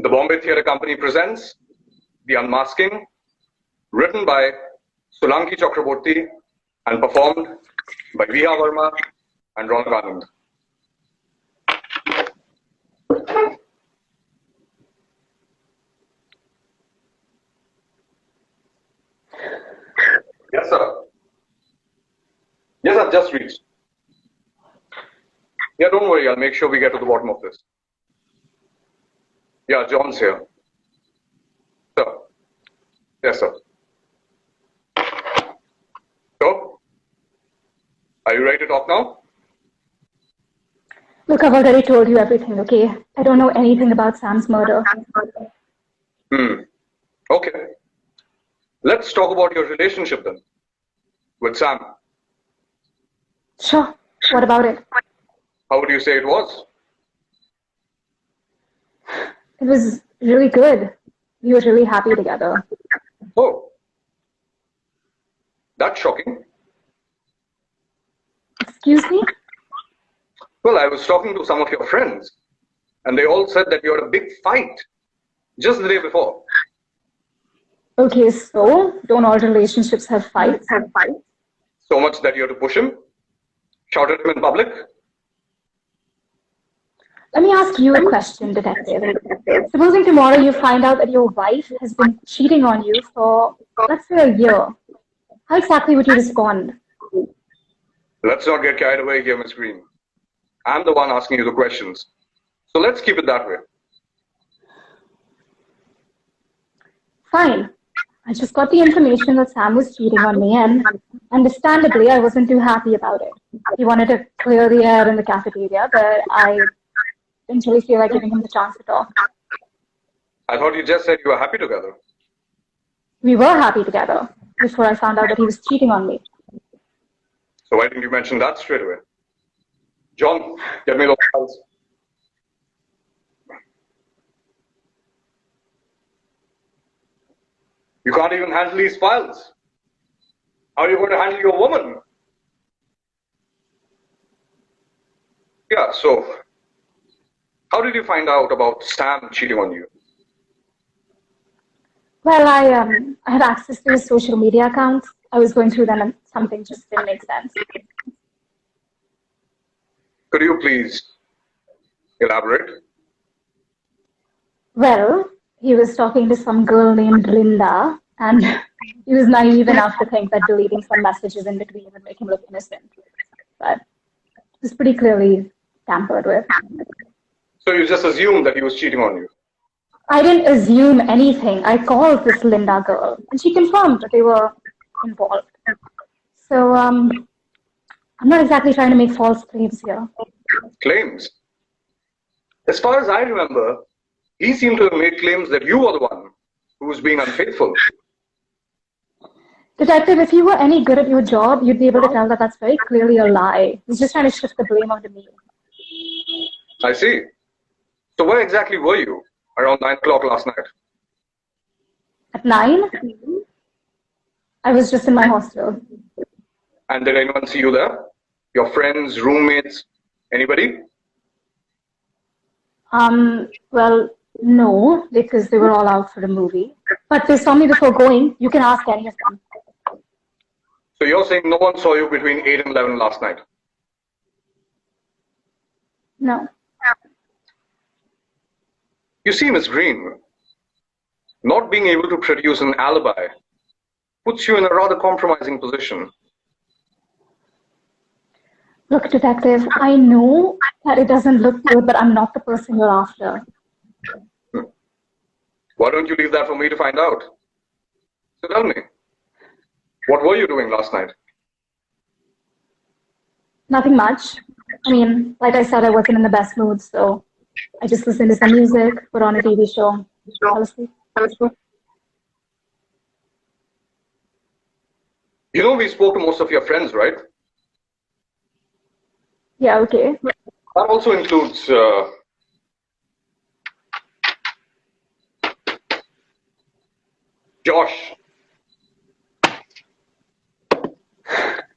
The Bombay Theatre Company presents The Unmasking, written by Solanki Chakraborty and performed by Veeha, Verma and Raunaq, Anand. Yes, sir. Yes, I've just reached. Yeah, don't worry. I'll make sure we get to the bottom of this. Yeah, John's here. Sir. Yes, sir. So, are you ready to talk now? Look, I've already told you everything, okay? I don't know anything about Sam's murder. Okay. Let's talk about your relationship then, with Sam. Sure. What about it? How would you say it was? It was really good. We were really happy together. Oh. That's shocking. Excuse me? Well, I was talking to some of your friends, and they all said that you had a big fight just the day before. Okay, so don't all relationships have fights? So much that you had to push him? Shout at him in public? Let me ask you a question, detective. Supposing tomorrow you find out that your wife has been cheating on you for, let's say, a year. How exactly would you respond? Let's not get carried away here, Miss Green. I'm the one asking you the questions. So let's keep it that way. Fine. I just got the information that Sam was cheating on me, and understandably, I wasn't too happy about it. He wanted to clear the air in the cafeteria, but I didn't really feel like giving him the chance to talk. I thought you just said you were happy together. We were happy together before I found out that he was cheating on me. So why didn't you mention that straight away? John, get me those files. You can't even handle these files. How are you going to handle your woman? Yeah, so how did you find out about Sam cheating on you? Well, I had access to his social media accounts. I was going through them and something just didn't make sense. Could you please elaborate? Well, he was talking to some girl named Linda, and he was naive enough to think that deleting some messages in between would make him look innocent. But it was pretty clearly tampered with. So you just assumed that he was cheating on you? I didn't assume anything. I called this Linda girl, and she confirmed that they were involved. So, I'm not exactly trying to make false claims here. Claims? As far as I remember, he seemed to have made claims that you were the one who was being unfaithful. Detective, if you were any good at your job, you'd be able to tell that that's very clearly a lie. He's just trying to shift the blame onto me. I see. So where exactly were you around 9 o'clock last night? At 9? I was just in my hostel. And did anyone see you there? Your friends, roommates, anybody? Well, no, because they were all out for the movie. But they saw me before going. You can ask any of them. So you're saying no one saw you between 8 and 11 last night? No. You see, Miss Green, not being able to produce an alibi puts you in a rather compromising position. Look, detective, I know that it doesn't look good, but I'm not the person you're after. Why don't you leave that for me to find out? So tell me, what were you doing last night? Nothing much. I mean, like I said, I wasn't in the best mood, so I just listened to some music, put on a TV show, fell asleep. You know, we spoke to most of your friends, right? Yeah, okay. That also includes Josh.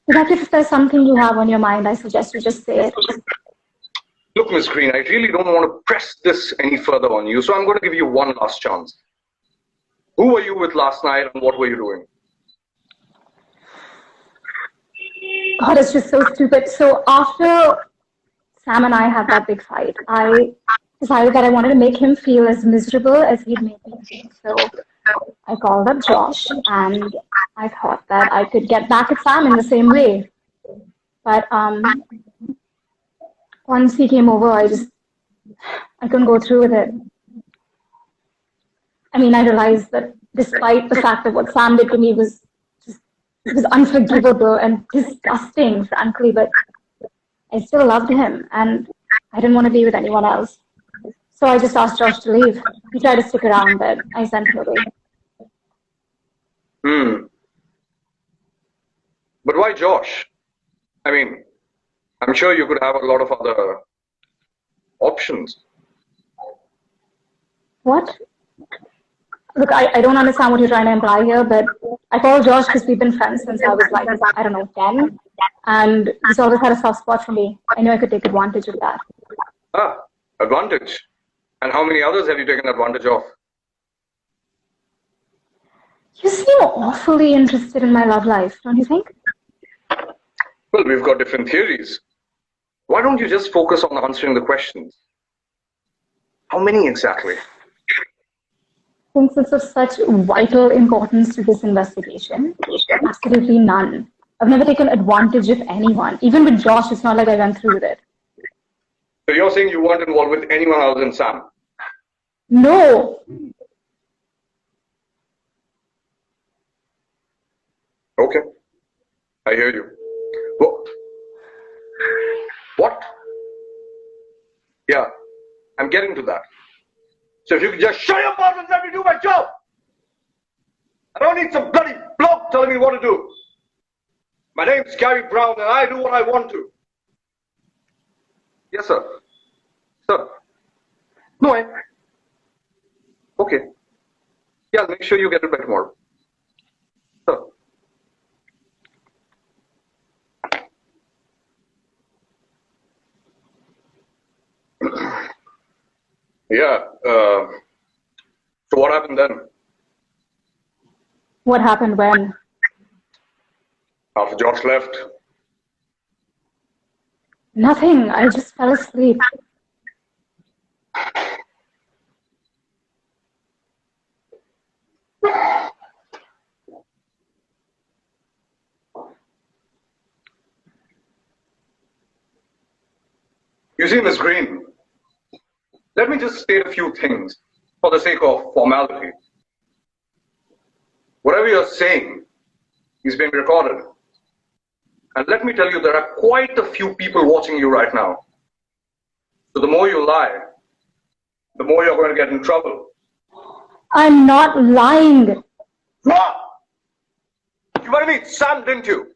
Detective, if there's something you have on your mind, I suggest you just say it. Look, Look, Miss Green, I really don't want to press this any further on you, so I'm going to give you one last chance. Who were you with last night and what were you doing? God, it's just so stupid. So after Sam and I had that big fight, I decided that I wanted to make him feel as miserable as he'd made me feel. So I called up Josh and I thought that I could get back at Sam in the same way. But once he came over, I couldn't go through with it. I mean, I realized that despite the fact that what Sam did to me was unforgivable and disgusting, frankly, but I still loved him and I didn't want to be with anyone else. So I just asked Josh to leave. He tried to stick around, but I sent him away. But why Josh? I mean, I'm sure you could have a lot of other options. What? Look, I don't understand what you're trying to imply here, but I called Josh because we've been friends since I was like, I don't know, 10. And he's always had a soft spot for me. I knew I could take advantage of that. Ah, advantage. And how many others have you taken advantage of? You seem awfully interested in my love life, don't you think? Well, we've got different theories. Why don't you just focus on answering the questions? How many exactly? Since it's of such vital importance to this investigation, absolutely none. I've never taken advantage of anyone. Even with Josh, it's not like I went through with it. So you're saying you weren't involved with anyone other than Sam? No. Okay. I hear you. What? Yeah, I'm getting to that. So if you could just shut your mouth and let me do my job. I don't need some bloody bloke telling me what to do. My name's Gary Brown and I do what I want to. Yes, sir. Sir. No, okay. Yeah, I'll make sure you get it by tomorrow. Sir. Yeah, so what happened then? What happened when? After Josh left? Nothing. I just fell asleep. You see, Miss Green, let me just state a few things for the sake of formality. Whatever you're saying is being recorded. And let me tell you, there are quite a few people watching you right now. So the more you lie, the more you're going to get in trouble. I'm not lying. What? You want to meet Sam, didn't you?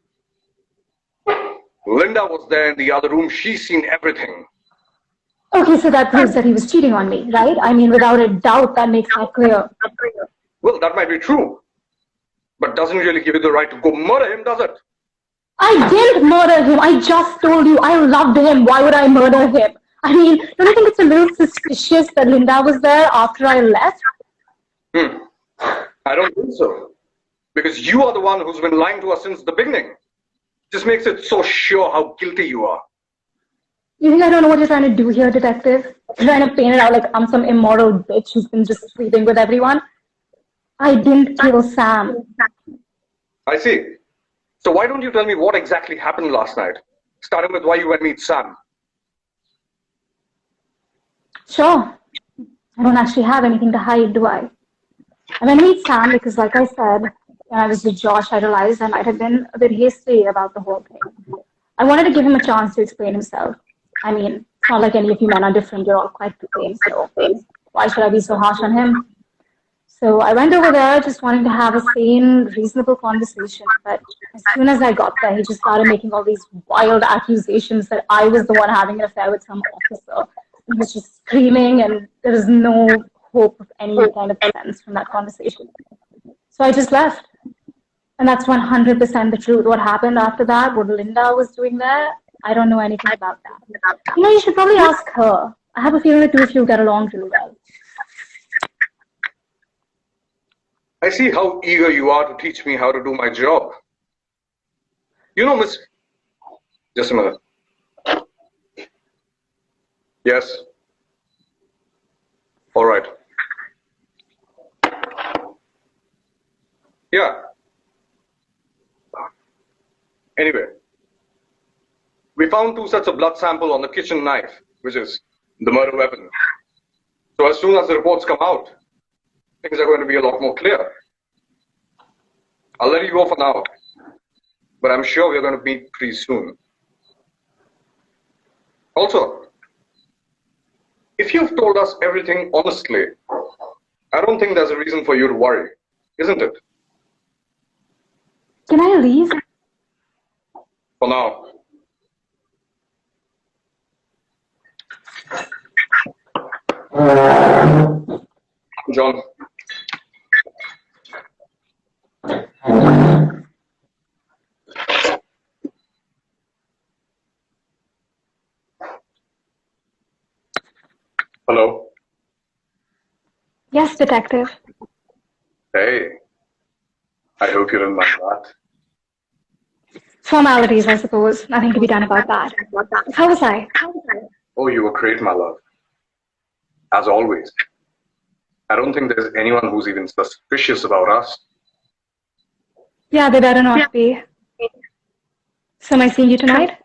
Linda was there in the other room. She's seen everything. Okay, so that proves that he was cheating on me, right? I mean, without a doubt, that makes that clear. Well, that might be true. But doesn't really give you the right to go murder him, does it? I didn't murder him. I just told you I loved him. Why would I murder him? I mean, don't you think it's a little suspicious that Linda was there after I left? I don't think so. Because you are the one who's been lying to us since the beginning. Just makes it so sure how guilty you are. You think I don't know what you're trying to do here, detective? You're trying to paint it out like I'm some immoral bitch who's been just sleeping with everyone? I didn't kill Sam. I see. So why don't you tell me what exactly happened last night? Starting with why you went to meet Sam. Sure. I don't actually have anything to hide, do I? I went to meet Sam because, like I said, when I was with Josh, I realized I might have been a bit hasty about the whole thing. I wanted to give him a chance to explain himself. I mean, it's not like any of you men are different. You're all quite the same, so why should I be so harsh on him? So I went over there just wanting to have a sane, reasonable conversation. But as soon as I got there, he just started making all these wild accusations that I was the one having an affair with some officer. He was just screaming, and there was no hope of any kind of sense from that conversation. So I just left. And that's 100% the truth. What happened after that, what Linda was doing there, I don't know anything about that. You should probably ask her. I have a feeling the two of you get along really well. I see how eager you are to teach me how to do my job. You know, Miss... Just a minute. Yes. All right. Yeah. Anyway, we found 2 sets of blood sample on the kitchen knife, which is the murder weapon. So as soon as the reports come out, things are going to be a lot more clear. I'll let you go for now, but I'm sure we're going to meet pretty soon. Also, if you've told us everything honestly, I don't think there's a reason for you to worry, isn't it? Can I leave? For now. John. Hello. Yes, detective. Hey. I hope you didn't mind that. Formalities, I suppose. Nothing to be done about that. How was I? Oh, you were great, my love. As always. I don't think there's anyone who's even suspicious about us. Yeah, they better not be. So am I seeing you tonight?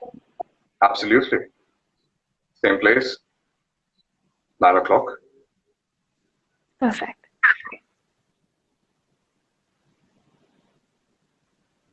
Absolutely. Same place. 9 o'clock. Perfect.